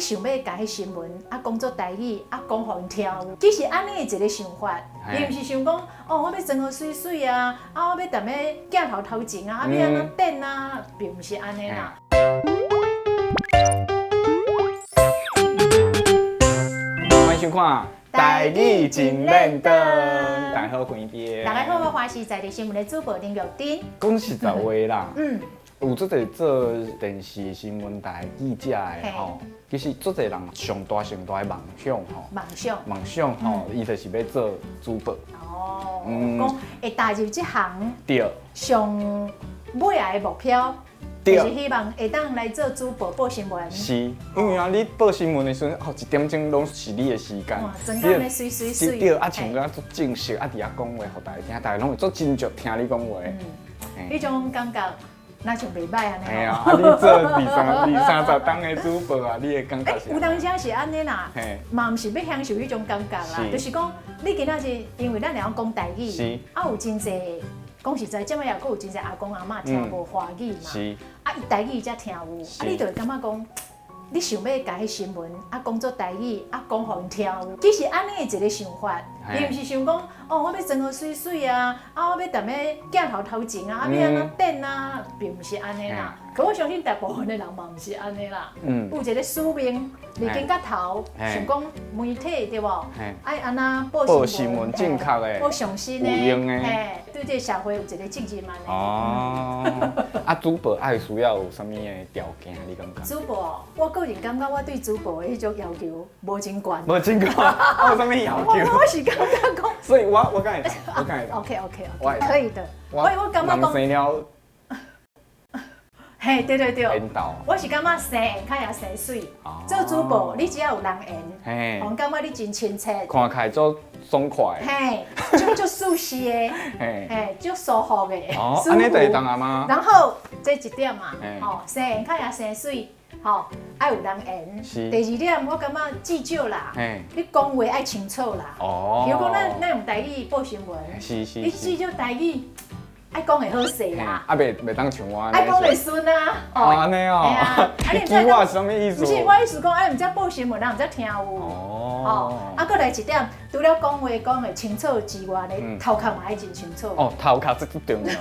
想要甲迄新闻讲做台语讲互因听有，其实安尼的一个想法，伊毋是想讲哦，我要装好水水啊，我要踮咧镜头头前啊，要安怎等啊，并毋是安尼啦。欢迎收看《台语真认真》，大家好，关边。大家好，我是在地新闻的主播林玉珍。讲实在话啦，有做者做电视新闻台记者的吼，其实做者人上大的梦想吼，梦想吼，伊就是要做主播。哦，讲会踏入这行，对，上尾来的目标。就是希望会当来做主播报新闻。是，因为啊，你报新闻的时阵，哦1点钟拢是你的时间。哇，真干咧水水水。对，像个做正式，伫遐讲话，互大家听，大家拢会做真足听你讲话。迄种感觉，那像袂歹安尼。嘿啊，你做二三十档的主播啊，你的感觉是？有当时是安尼啦，嘛毋是要享受迄种感觉啦，就是讲你今仔日因为咱俩讲台语，有真济。讲实在，即摆也有真济阿公阿嬷听无华语嘛，伊台语才听有，你就会感觉讲，你想要甲迄新闻讲做台语讲互因听有，其实安尼的一个想法，伊毋是想讲哦，我要装好水水啊，我要踮咧镜头头前啊，要安怎等啊，并毋是安尼啦。可我相信大部分的人嘛毋是安尼啦，有一个使命，立根到头，想讲媒体对无？爱安那报新闻正确的，报上新的，有用的，对这社会有一个责任嘛。哦，主播爱需要有啥物的条件？你感觉？主播，我个人感觉我对主播的迄种要求无真悬。无真悬，有啥物要求？我是感觉讲，所以我敢会答，我敢会答。OK，可以的。我感觉讲。生了。嘿，对，缘投，我是感觉生缘较也生水。做主播，你只要有人缘，我感觉你真亲切，看起来足爽快。嘿，就舒适的，嘿，就舒服的。哦，安尼就会当啊吗？然后这一点嘛，吼，生缘较也生水，吼，爱有人缘。是。第二点，我感觉至少啦，你讲话爱清楚啦。哦。比如讲咱用台语报新闻，是。你至少台语。爱讲会好势啦，袂当像我。爱讲袂顺啊，安尼哦。你记我是啥物意思？不是，我意思讲，毋则报新闻，人毋则听有。哦。搁来一点，除了讲话讲会清楚之外咧，头壳嘛爱真清楚。哦，头壳这最重要。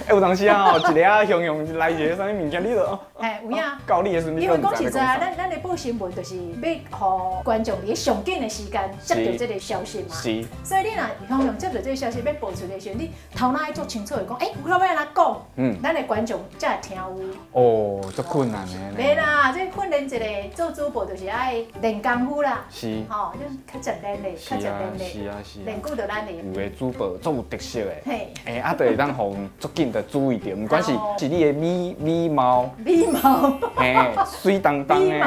有当时啊，一个形容来一个啥物物件，你就有影。教你的时阵，因为讲实在啊，咱咧报新闻，就是要互观众伫上紧的时间接到这个消息嘛。是。所以你若向接到这个消息要报出的时候，你头脑爱做清楚的讲，我要安怎讲？咱的观众才会听有。哦，足困难的。袂啦，这训练一个做主播就是爱练功夫啦。是。吼，就是较简单的，较简单的。是啊。练久就咱的。有的主播足有特色的。嘿。就会当互足紧的注意到，不管是你的美貌。美貌。嘿，水当当的。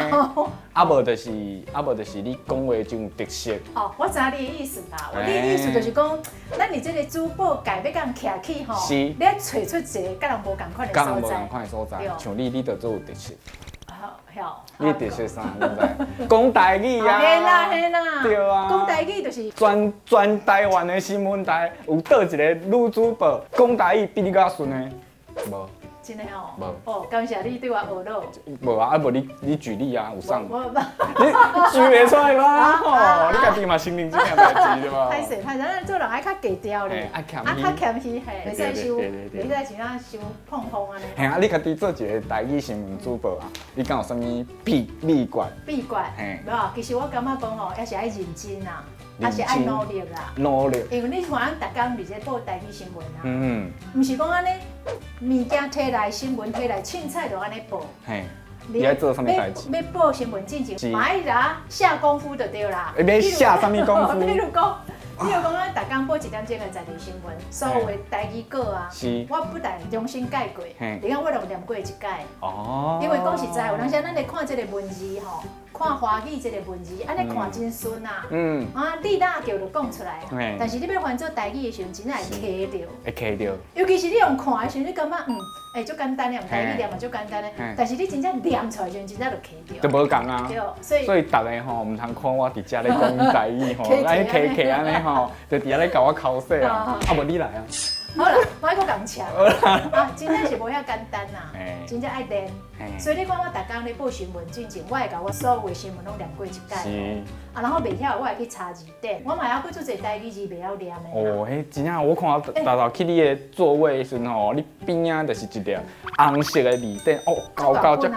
无就是你讲话真有特色。哦，我知你的意思啦。你的意思就是讲，咱你这个主播界要甲徛起吼，你要找出一个甲人无共款的所在。甲人无共款的所在，像你就做有特色。好。你特色啥？你知？讲台语啊。嘿啦。对啊。讲台语就是全台湾的新闻台，有倒一个女主播讲台语比你较顺的，无。真的哦，无哦，感谢你对我学咯。无啊，无你举例啊，有啥？你举袂出来吗？吼，你家己嘛心灵这件代志对吧？歹势，咱做人爱较低调咧，较谦虚，嘿，袂使收，袂使像咱收碰碰安尼。嘿啊，你家己做一个台语新闻主播啊，你敢有啥物秘诀？秘诀，嘿，无，其实我感觉讲吼，也是爱认真啊。还是爱努力啦，努力。因为你看咱逐工伫咧报台语新闻啊，毋是讲安尼物件摕来新闻摕来凊彩就安尼报。嘿，你爱做啥物代志？要报新闻进前，嘛要下功夫就对啦。要下啥物功夫？比如讲，咱逐工报1点钟的在地新闻，所有的台语稿啊，我不但重新改过，你看我拢念过一改。哦。因为讲实在，有当时咱咧看这个文字吼。看华语这个文字，安尼看真顺啊！你哪叫就讲出来，但是你要翻做台语的时候，真正会卡着。会卡着。尤其是你用看的时候，你感觉足简单的，用台语念嘛足简单的，但是你真正念出来的时候，真正就卡着。就无共啊。对，所以大家吼唔通看我伫遮咧讲台语吼，咱卡安尼吼，就伫遐咧教我口说啊，无你来啊。好啦，莫搁讲抢啊，真正是无遐简单呐，真正爱练。所以你看我逐工咧报新闻进前，我会甲我所有的新闻拢念过一届。啊，然后袂晓我会去查字典，我嘛还佫做侪台语字袂晓念的。哦，迄真正我看到去你的座位的时阵吼，你边仔就是一粒红色的字典，哦，高足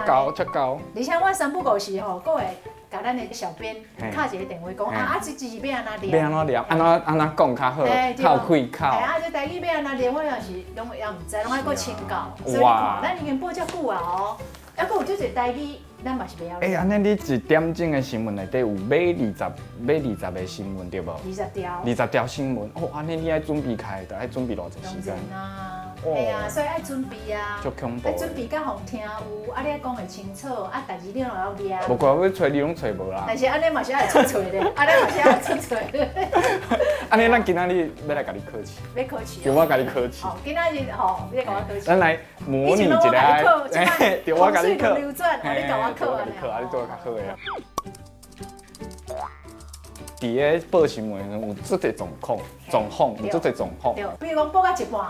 高。而且我三不五时吼，佫会甲咱的小编敲一个电话讲啊，这字要安怎念？要安怎念？安怎讲较好？较有开口。啊，这台语要安怎念？我也是拢也毋知，拢爱佫请教。所以你看，咱已经报遮久啊哦，还佫有足侪台语。咱嘛是袂晓。安尼你1点钟的新闻内底有买20个新闻对无？20条。20条新闻，哦，安尼你爱准备开，就爱准备偌济时间。系啊，所以爱准备啊。足恐怖。爱准备甲互听有，啊你爱讲会清楚，啊代志你拢要念。无怪要找你拢找无啦。但是安尼嘛是爱出错的，安尼嘛是爱出错的。安尼咱今仔日要来甲你考试。要考试。对，我甲你考试。哦，今仔日吼，你甲我考试。咱来模拟一下。对，我甲你考。流转，你甲我考啊。啊，你做较好诶。伫咧报新闻有足侪状况，有足侪状况。对，比如讲报到一半，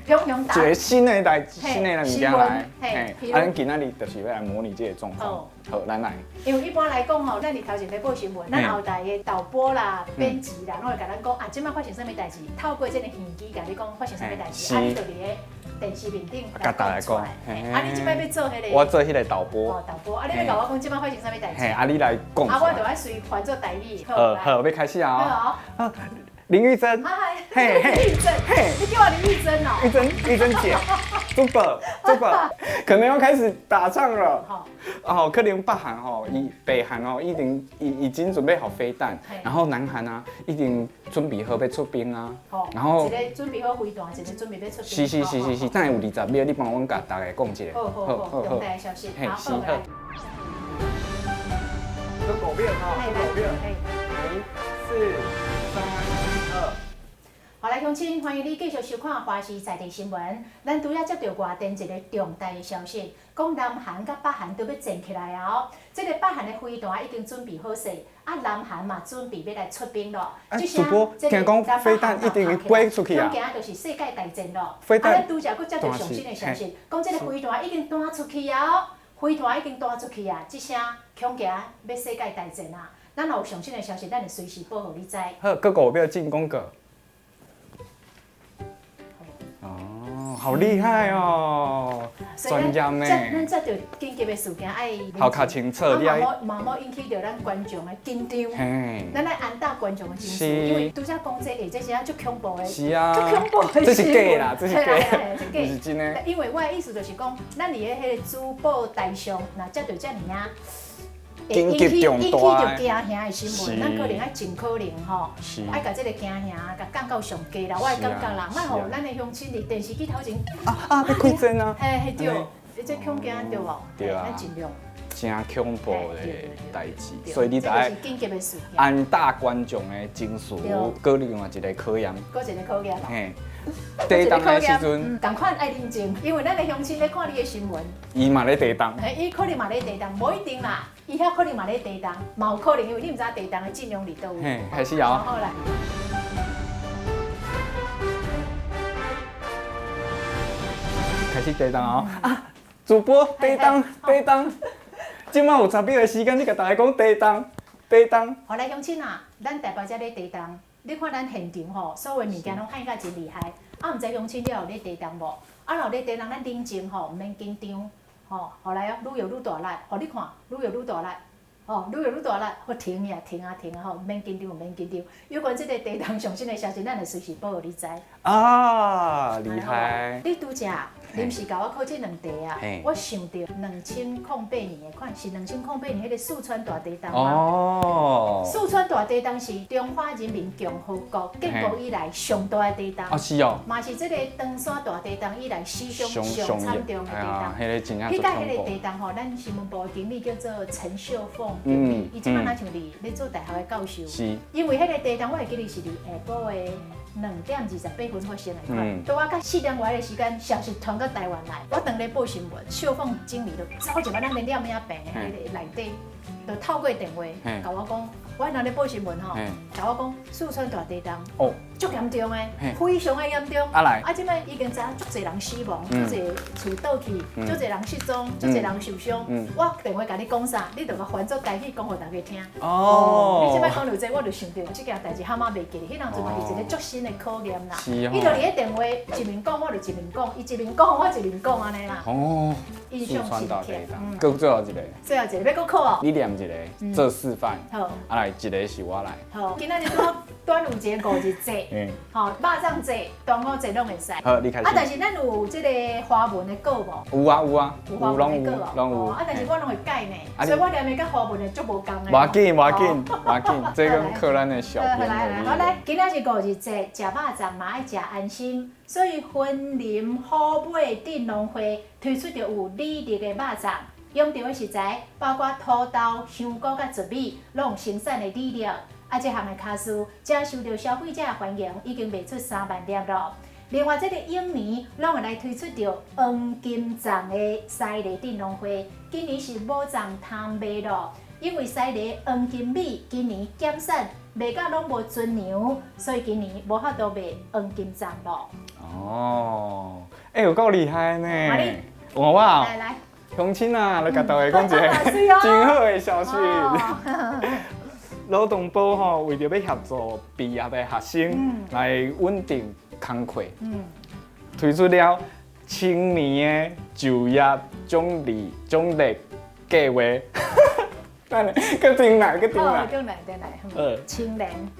汹大。一个新的物件来，咱今仔日就是要来模拟这个状况。好，咱来。因为一般来讲吼，咱伫头前咧报新闻，咱后台的导播啦、编辑啦，拢会甲咱讲啊，即摆发生啥物代志，透过这个耳机甲你讲发生啥物代志，啊，你就伫咧电视面顶甲大家讲。啊，你即摆要做迄个？我做迄个导播。哦，导播，啊，你要甲我讲即摆发生啥物代志？啊，你来讲。啊，我就爱随换做台语。好，要开始啊。好。林玉珍，嘿，玉珍，嘿，你叫我林玉珍哦。玉珍姐，super，可能要开始打仗了。好，可能北韩哦，已经准备好飞弹，然后南韩啊，已经准备好要出兵啊。然后一个准备好飞弹，一个准备要出兵。是，等下有20秒，你帮我甲大家讲一下。好，重大消息。好，来。跟狗变哈，狗变。5、4、3。好，来乡亲，欢迎你继续收看华视在地新闻。咱拄则接到外电一个重大的消息，讲南韩甲北韩都要战起来啊！这个北韩的飞弹已经准备好势，啊，南韩嘛准备要来出兵咯。主播，听讲飞弹一定飞出去啊！恐惊就是世界大战咯。飞弹。咱拄则佫接到上新的消息，讲这个飞弹已经弹出去啊！飞弹已经弹出去啊！这声恐惊要世界大战啊！咱若有上新的消息，咱会随时报互你知。好，哥哥，我要进攻个。哦，好厉害哦！专业呢。咱这着紧急的事件爱。好卡清楚，你爱。冇引起着咱观众的紧张。嘿。咱来安大观众的情绪，因为拄则讲这个，这是足恐怖的。是啊。足恐怖的。这是假啦，这是假。不是真的。因为我的意思就是讲，咱伫咧迄个主报台上，若接到遮尔啊。紧急重大，引起着惊吓的新闻，咱可能爱尽可能吼，爱甲这个惊吓甲降到上低啦。我会感觉啦，莫互咱的乡亲伫电视机头前要开针啊！嘿对，这恐惊对无？对啊，咱尽量。真恐怖的代志，所以你就爱安大观众的情绪，搁另外一个考验。搁一个考验。嘿。地震的时阵，同款爱认真，因为咱的乡亲咧看你的新闻，伊嘛咧地震，伊可能嘛咧地震，无一定啦，伊遐可能嘛咧地震，嘛有可能，因为你毋知地震的尽量伫倒位。嘿，开始摇。好来，开始地震哦！啊，主播地震，今晚有10秒的时间，你甲大家讲地震。好来，乡亲啊，咱台北遮咧地震。你看咱现场吼，所有物件拢看甲真厉害。啊，毋知乡亲你有咧地动无？啊，若有咧地动，咱冷静吼，毋免紧张。吼，后来哦，愈摇愈大力。吼，你看，愈摇愈大力。吼，愈摇愈大力。好，停啊，吼，毋免紧张，毋免紧张。有关即个地动上新的消息，咱会随时报互你知。啊，厉害！你拄则临时甲我考这2题啊，我想到2008年的款是2008年迄个四川大地震嘛。四川大地震是中华人民共和国建国以来上大的地震。啊是哦。嘛是这个唐山大地震以来史上上惨重的地震。迄个真正足恐怖。迄个地震吼，咱新闻部的经理叫做陈秀凤，伊即摆若像咧做大学的教授。是。因为迄个地震，我会记得是伫下晡的2点28分发生的款。到我到4点外的时间，消息传到台湾来，我当咧报新闻，秀凤经理就走入咱的了名病的迄个内底，就透过电话甲我讲，我当咧报新闻吼，甲我讲四川大地震。哦，足严重的，非常的严重。啊，即摆已经知影足侪人死亡，足侪厝倒去，足侪人失踪，足侪人受伤。我电话甲你讲啥，你就甲翻做台语讲互大家听。哦，你即摆讲到这，我就想到即件代志蛤蟆袂记，迄人阵嘛是一个足新的考验啦。伊就伫咧电话一面讲，我就一面讲，伊一面讲，我一面讲安尼啦。哦，印象深刻。搁最后一个。最后一个要搁考哦。你念一个做示范。好。啊来，一个是我来。好，今仔日端午节5日节，好，肉粽节、端午节拢会使。好，你开始。啊，但是咱有即个华文的稿无？有啊有啊，有华文的稿哦。啊，但是我拢会改呢，所以我念的甲华文的足无共的。无要紧，无要紧，无要紧，这跟客咱的小编而已。好来，今仔是5日节，食肉粽嘛爱食安心，所以云林虎尾镇农会推出着有履历的肉粽。用到的食材包括土豆、香菇甲糯米，拢用生产的履历。啊，这项的卡数接受到消费者的欢迎，已经卖出3万粒咯。另外，这个永年拢会来推出着黄金粽的西螺镇农会，今年是无粽摊卖咯。因为西螺黄金米今年减产，卖到拢无存量，所以今年无法度卖黄金粽咯。哦，有够厉害呢！我哇，来，乡亲啊，来甲大家讲一个真好的消息。劳动部吼为着要协助毕业的学生来稳定工课，推出了青年的就业奖励计划。等下，搁定来，搁定来。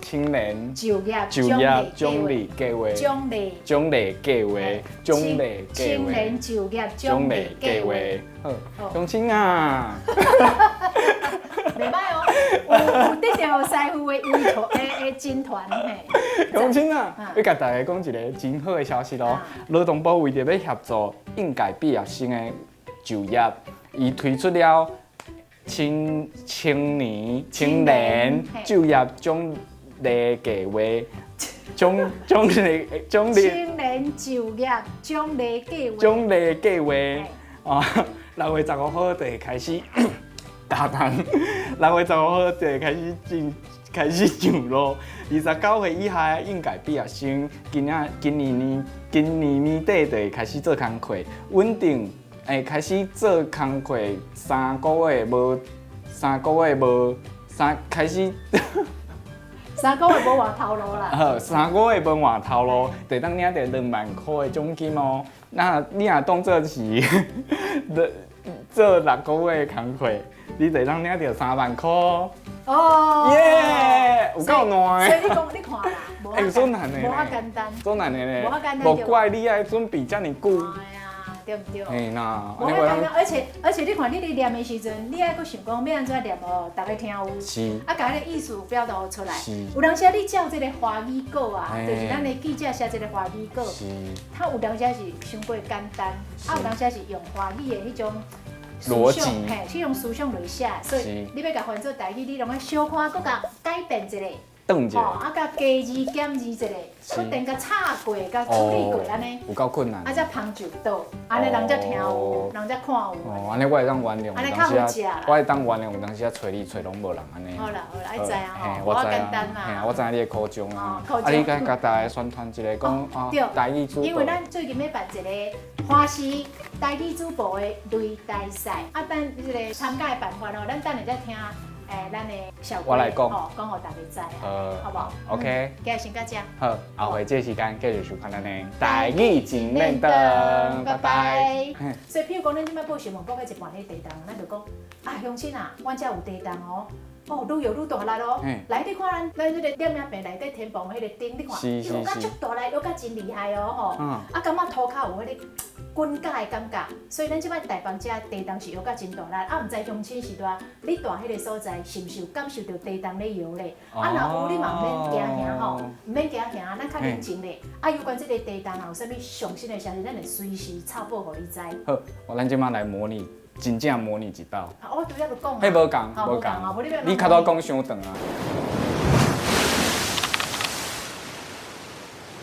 青年就业奖励计划，奖励计划，青年就业奖励计划。好，乡亲啊！袂歹哦，有得到师傅的依托的金团嘿。乡亲啊，要甲大家讲一个真好的消息咯。劳动部为着要协助应届毕业生的就业，伊推出了青年就业奖励计划，奖励青年就业奖励计划啊，6月15号就会开始。大堂6月15号就会开始上路。29岁以下的应届毕业生，今年年底就会开始做工课，稳定开始做工课3个月无开始。3个月无换头路啦。好，3个月无换头路，就当领到2万块的奖金哦。那你若当做是做6个月的工课。你就当领到3万块哦！耶，有够难的。所以你讲，你看啦，有做难的无遐简单，做难的呢，无怪你爱准备这么久。哎呀，对不对？嘿呐，无遐简单，而且你看你咧念的时阵，你爱搁想讲要安怎念哦，大家听有。是。啊，甲迄个意思表达出来。是。有当时你照这个华语稿啊，就是咱的记者写这个华语稿，它有当时是伤过简单，啊有当时是用华语的迄种。逻辑，嘿，去用思想来写，所以你要甲翻做台语，你拢要小看，搁甲改变一下，转一下，啊，甲加字减字一下，决定甲插过，甲处理过安尼，有够困难，啊，才旁就到，安尼人才听有，人才看有。哦，安尼我会当原谅，安尼较好食啦。我会当原谅，有当时啊找你找拢无人安尼。好啦，爱知啊吼，我简单嘛。嘿啊，我知影你的苦衷啊。啊，你甲大家宣传一个讲啊，台语主播。因为咱最近要办一个花市台语主播的擂台赛，啊，等即个参加的办法哦，咱等下再听。咱的小我来讲，讲互大家知，好不好 ？OK。今日先到这。好，后回这个时间继续收看咱的台语真认真，拜拜。所以，譬如讲，咱即摆报新闻报到一半迄地动，咱就讲啊，乡亲啊，阮遮有地动哦。哦，愈摇愈大力咯！来，你看咱即个点名病内底天棚迄个顶，你看，摇甲足大力，摇甲真厉害哦吼！啊，感觉涂骹有迄个滚甲的感觉，所以咱即摆台房遮地动是摇甲真大力。啊，毋知乡亲时代，你住迄个所在是毋是有感受到地动咧摇咧？啊，若有你嘛毋免惊吓吼，毋免惊吓，咱较冷静咧。啊，有关即个地动有啥物上新的消息，咱会随时插播互你知。好，咱即摆来模拟。真正模拟一道，我拄则就讲，迄无共，无共，你较多讲伤长啊。